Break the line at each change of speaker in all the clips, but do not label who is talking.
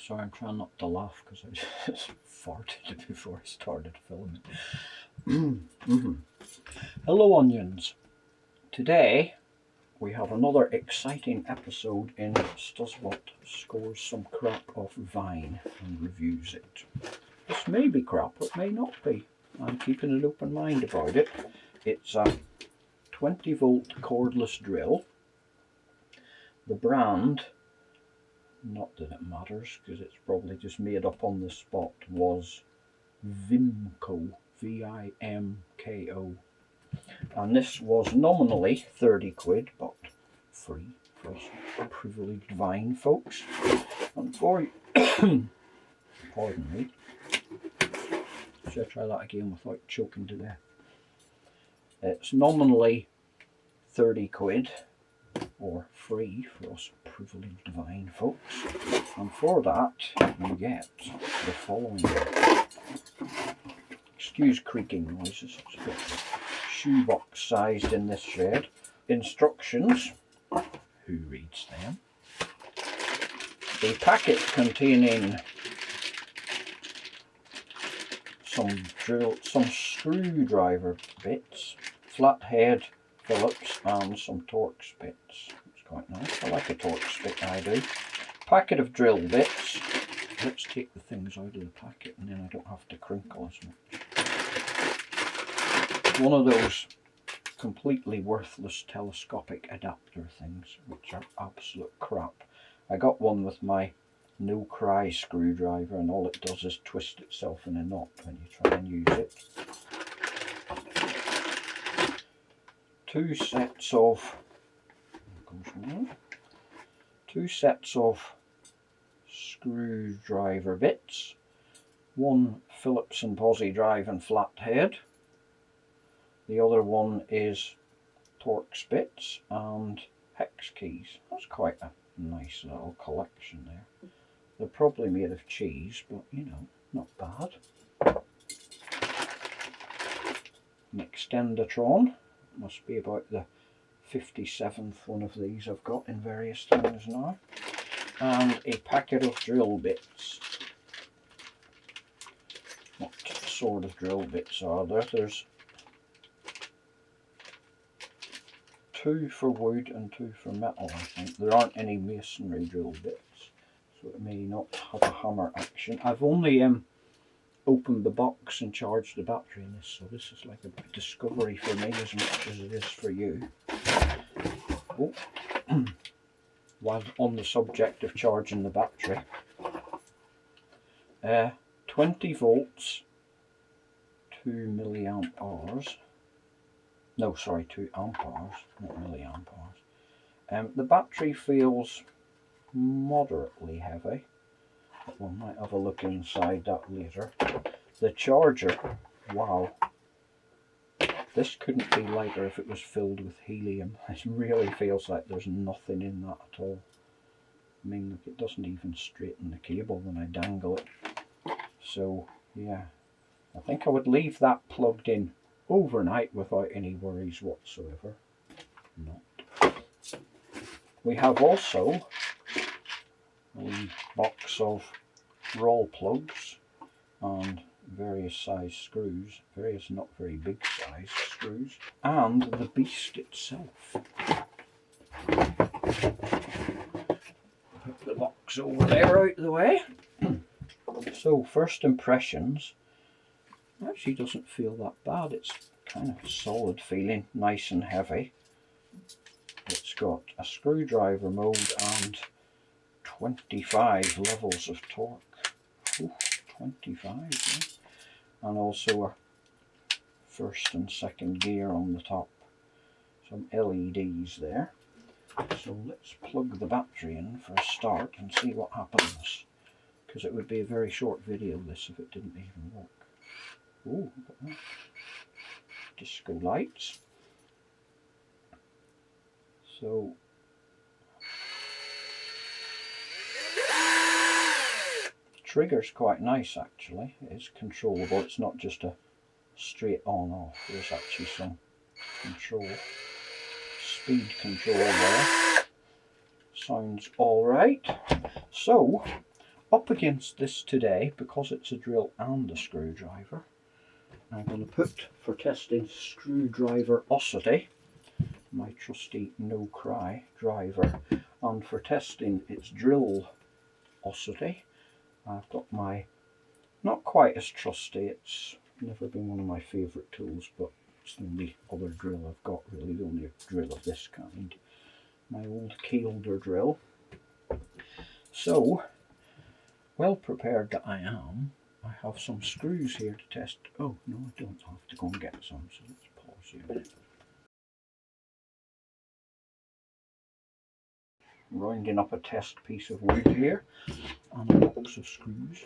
Sorry, I'm trying not to laugh because I just farted before I started filming. Hello onions. Today we have another exciting episode in Stuzzbot scores some crap off Vine and reviews it. This may be crap, it may not be. I'm keeping an open mind about it. It's a 20 volt cordless drill. The brand, not that it matters because it's probably just made up on the spot, was Viwko, V-I-M-K-O. And this was nominally 30 quid, but free for us privileged Vine folks. And for you, pardon me, should I try that again without choking to death? It's nominally 30 quid, or free for us privileged Vine folks. And for that, you get the following. Excuse creaking noises, it's a bit shoebox sized in this shed. Instructions, who reads them? A packet containing some screwdriver bits, flathead, Phillips, and some Torx bits. It's quite nice. I like a Torx bit, I do. Packet of drill bits. Let's take the things out of the packet and then I don't have to crinkle as much. One of those completely worthless telescopic adapter things, which are absolute crap. I got one with my no cry screwdriver and all it does is twist itself in a knot when you try and use it. Two sets of screwdriver bits, one Phillips and Posi drive and flathead, the other one is Torx bits and hex keys. That's quite a nice little collection there. They're probably made of cheese, but you know, not bad. An extendatron, must be about the 57th one of these I've got in various things now. And a packet of drill bits. What sort of drill bits are there? There's 2 for wood and 2 for metal, I think. There aren't any masonry drill bits, so it may not have a hammer action. I've only opened the box and charged the battery in this, so this is like a discovery for me as much as it is for you. Oh. While on the subject of charging the battery, 20 volts, 2 milliamp hours. No, sorry, 2 amp hours, not milliamp hours. The battery feels moderately heavy, but we might have a look inside that later. The charger, wow, this couldn't be lighter if it was filled with helium. It really feels like there's nothing in that at all. I mean, look, it doesn't even straighten the cable when I dangle it. So, yeah, I think I would leave that plugged in overnight without any worries whatsoever. Not. We have also a box of roll plugs and various size screws, various not very big size screws, and the beast itself. Put the box over there out of the way. So first impressions, actually doesn't feel that bad. It's kind of solid feeling, nice and heavy. It's got a screwdriver mode and 25 levels of torque. Ooh, 25, yeah. And also a first and second gear on the top. Some LEDs there. So let's plug the battery in for a start and see what happens. Because it would be a very short video this if it didn't even work. Ooh, look at that. Disco lights. So the trigger's quite nice actually. It is controllable. It's not just a straight on off. There's actually some control, speed control there. Sounds alright. So up against this today, because it's a drill and a screwdriver, I'm going to put, for testing screwdriver osity, my trusty no cry driver, and for testing its drill osity, I've got my, not quite as trusty, it's never been one of my favourite tools, but it's the only other drill I've got, really, the only drill of this kind, my old Keelder drill. So, well prepared that I am, I have some screws here to test. Oh no, I don't have to go and get some, so let's pause here a minute. Rounding up a test piece of wood here and a box of screws,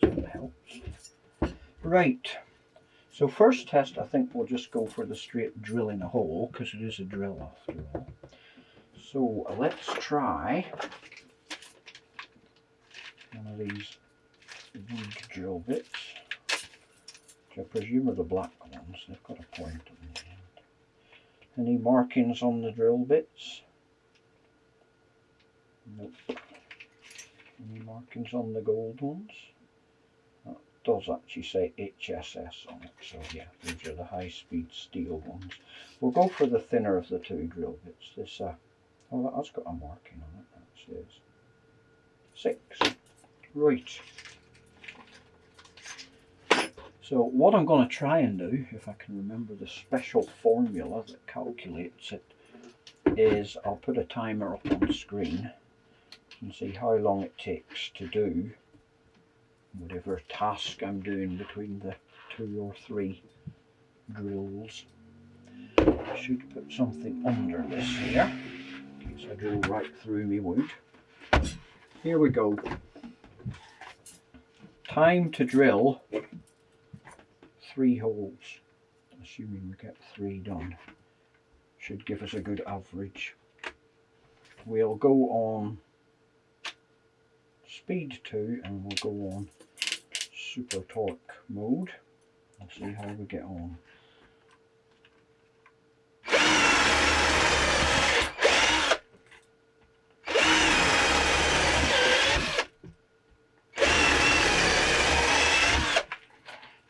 so that helps. Right, so first test I think we'll just go for the straight drilling a hole, because it is a drill after all. So let's try one of these wood drill bits, which I presume are the black ones. They've got a point on the end. Any markings on the drill bits? Nope. Any markings on the gold ones? That does actually say HSS on it, so yeah, these are the high-speed steel ones. We'll go for the thinner of the two drill bits. This, oh, that has got a marking on it. That says 6. Right. So what I'm going to try and do, if I can remember the special formula that calculates it, is I'll put a timer up on the screen and see how long it takes to do whatever task I'm doing between the 2 or 3 drills. I should put something under this here, in case I drill right through me wood. Here we go. Time to drill 3 holes, assuming we get 3 done. Should give us a good average. We'll go on speed 2 and we'll go on super torque mode and see how we get on.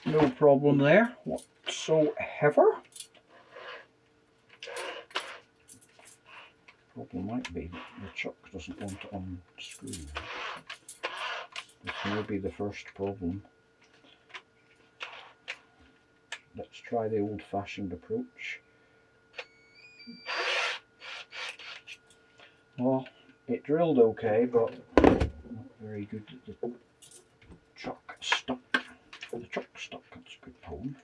No problem there whatsoever. Problem might be that the chuck doesn't want to unscrew. This may be the first problem. Let's try the old-fashioned approach. Well, it drilled okay, but not very good at the chuck stuck. The chuck stuck, that's a good poem.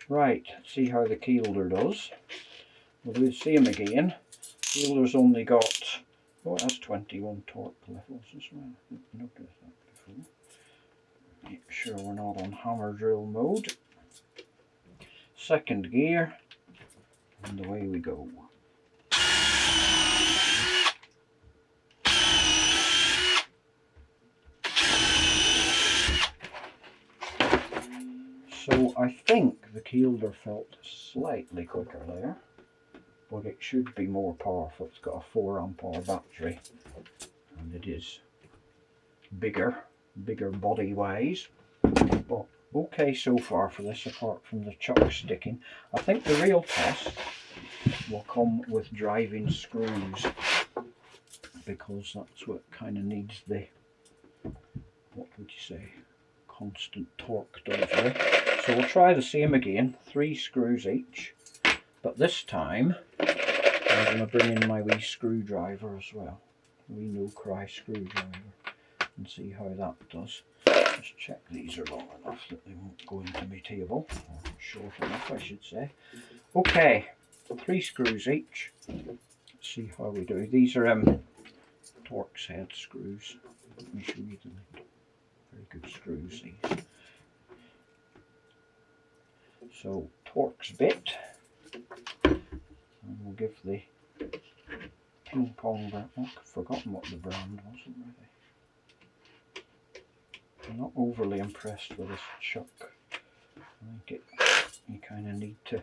Right, let's see how the Keelder does. We'll do the same again. Keelder's only got, oh, it has 21 torque levels as well. I didn't notice that before. Make sure we're not on hammer drill mode. Second gear, and away we go. So I think the Keelder felt slightly quicker there, but it should be more powerful. It's got a 4 amp hour battery, and it is bigger body wise, but okay so far for this, apart from the chuck sticking. I think the real test will come with driving screws, because that's what kind of needs the, what would you say, constant torque delivery. So we'll try the same again, 3 screws each, but this time I'm going to bring in my wee screwdriver as well, a wee no cry screwdriver, and see how that does. Just check these are long enough that they won't go into my table, or short enough I should say. Okay, 3 screws each. Let's see how we do. These are Torx head screws. Let me show you them. Very good screws these. So Torx bit, and we'll give the ping pong brand. Oh, I've forgotten what the brand was already. I'm not overly impressed with this chuck. I think you kind of need to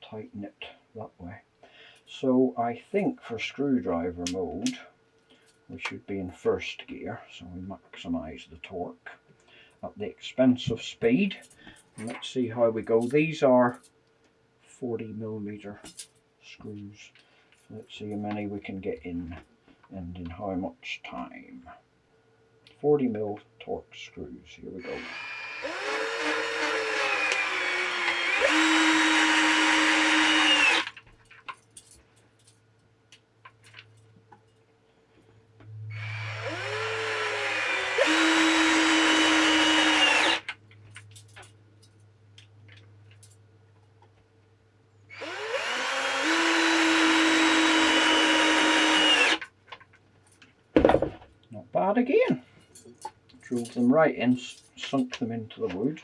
tighten it that way. So I think for screwdriver mode we should be in first gear, so we maximise the torque at the expense of speed. And let's see how we go. These are 40mm screws. So let's see how many we can get in and in how much time. 40mm torque screws. Here we go. Not bad again. Drove them right in, sunk them into the wood.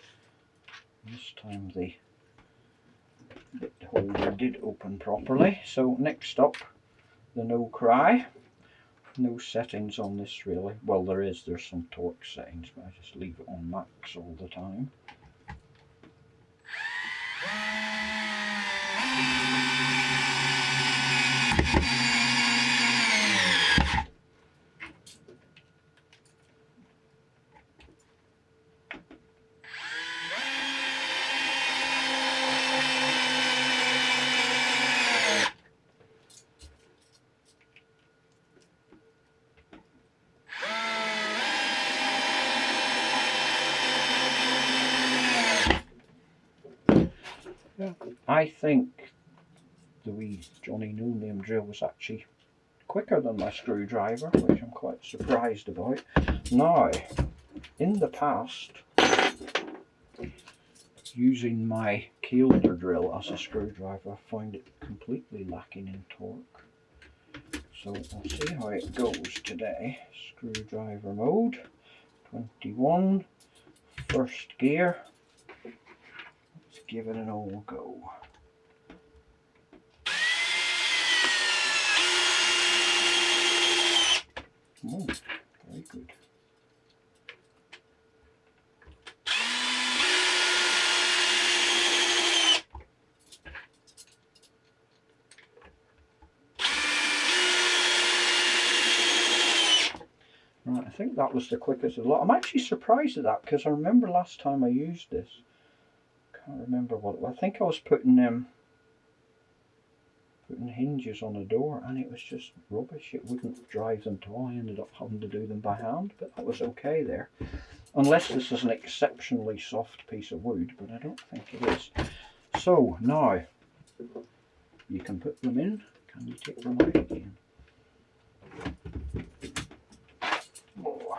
This time the bit holder did open properly. So next up, the no cry. No settings on this really. Well, there's some torque settings, but I just leave it on max all the time. Yeah, I think the wee Johnny No Name drill was actually quicker than my screwdriver, which I'm quite surprised about. Now, in the past, using my Cordless drill as a screwdriver, I found it completely lacking in torque. So we'll see how it goes today. Screwdriver mode, 21, first gear. Let's give it an old go. Oh, very good. Right, I think that was the quickest of the lot. I'm actually surprised at that because I remember last time I used this. Can't remember what it was. I think I was putting hinges on a door and it was just rubbish. It wouldn't drive them to all. I ended up having to do them by hand, but that was okay there. Unless this is an exceptionally soft piece of wood, but I don't think it is. So now you can put them in. Can you take them out again? Oh.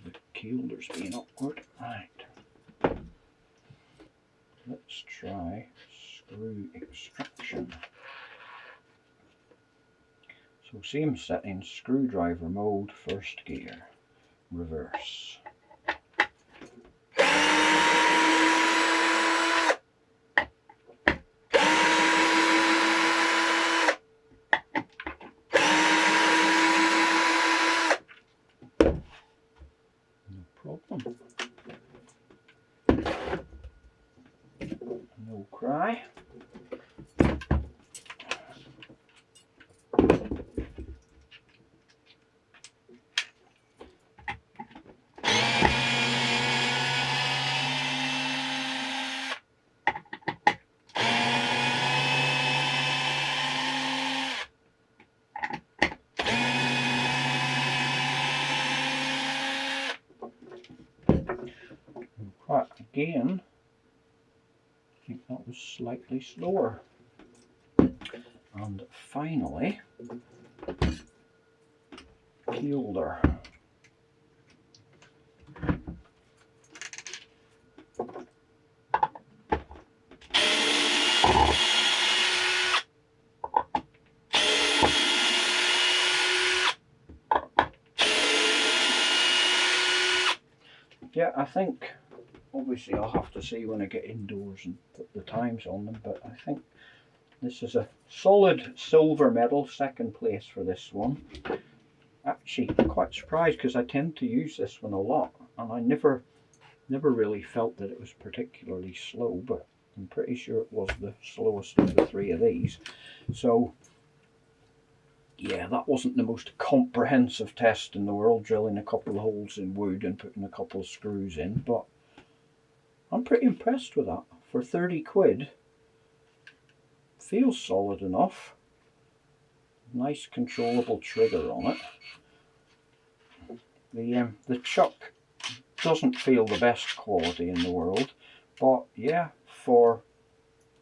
The Cordless being awkward. Right. Let's try screw extraction. So same settings, screwdriver mode, first gear, reverse. No problem. No cry. Right, again, I think that was slightly slower. And finally, Cordless. Yeah, I think obviously I'll have to see when I get indoors and put the times on them, but I think this is a solid silver medal, second place for this one. Actually, I'm quite surprised because I tend to use this one a lot and I never really felt that it was particularly slow, but I'm pretty sure it was the slowest of the three of these. So yeah, that wasn't the most comprehensive test in the world, drilling a couple of holes in wood and putting a couple of screws in, but I'm pretty impressed with that. For 30 quid, feels solid enough. Nice controllable trigger on it. The chuck doesn't feel the best quality in the world, but yeah, for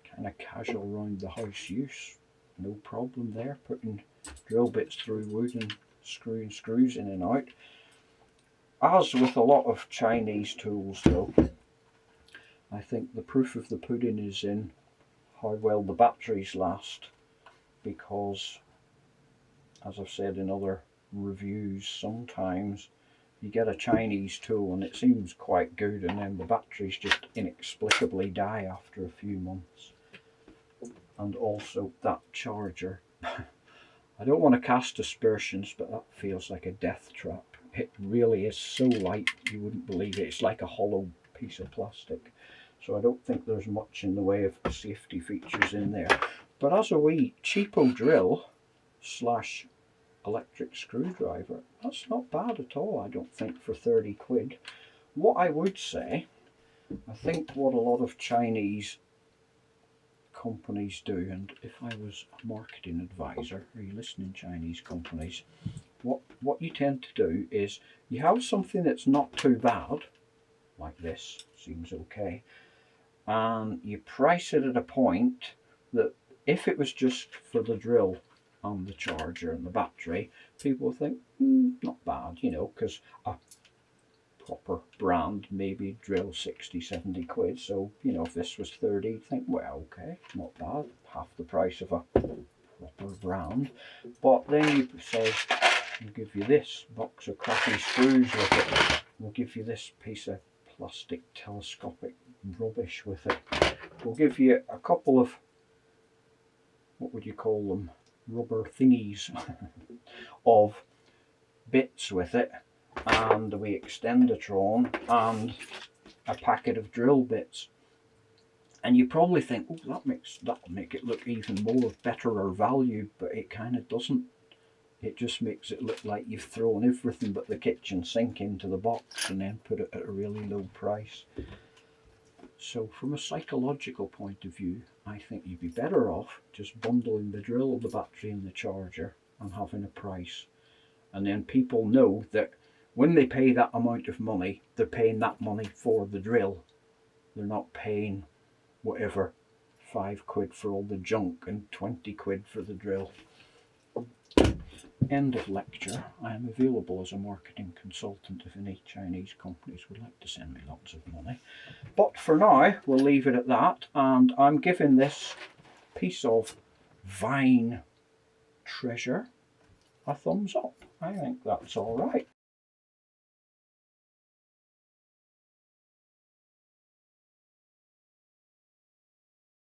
kind of casual round the house use, no problem there. Putting drill bits through wood and screwing screws in and out. As with a lot of Chinese tools though, I think the proof of the pudding is in how well the batteries last, because as I've said in other reviews, sometimes you get a Chinese tool and it seems quite good and then the batteries just inexplicably die after a few months. And also that charger, I don't want to cast aspersions, but that feels like a death trap. It really is so light you wouldn't believe it. It's like a hollow piece of plastic. So I don't think there's much in the way of safety features in there. But as a wee cheapo drill slash electric screwdriver, that's not bad at all, I don't think, for 30 quid. What I would say, I think what a lot of Chinese companies do, and if I was a marketing advisor, are you listening, Chinese companies, what you tend to do is you have something that's not too bad, like this, seems okay, and you price it at a point that if it was just for the drill and the charger and the battery, people think, not bad, you know, because a proper brand maybe drill 60-70 quid, so you know, if this was 30, you'd think, well, okay, not bad, half the price of a proper brand. But then you say, we'll give you this box of crappy screws with it, we'll give you this piece of plastic telescopic rubbish with it, we'll give you a couple of, what would you call them, rubber thingies of bits with it, and a wee extendatron and a packet of drill bits. And you probably think, oh, that'll make it look even more better or valued, but it kind of doesn't. It just makes it look like you've thrown everything but the kitchen sink into the box and then put it at a really low price. So from a psychological point of view, I think you'd be better off just bundling the drill, the battery and the charger and having a price. And then people know that when they pay that amount of money, they're paying that money for the drill. They're not paying whatever, 5 quid for all the junk and 20 quid for the drill. End of lecture. I am available as a marketing consultant if any Chinese companies would like to send me lots of money. But for now, we'll leave it at that, and I'm giving this piece of Vine treasure a thumbs up. I think that's all right.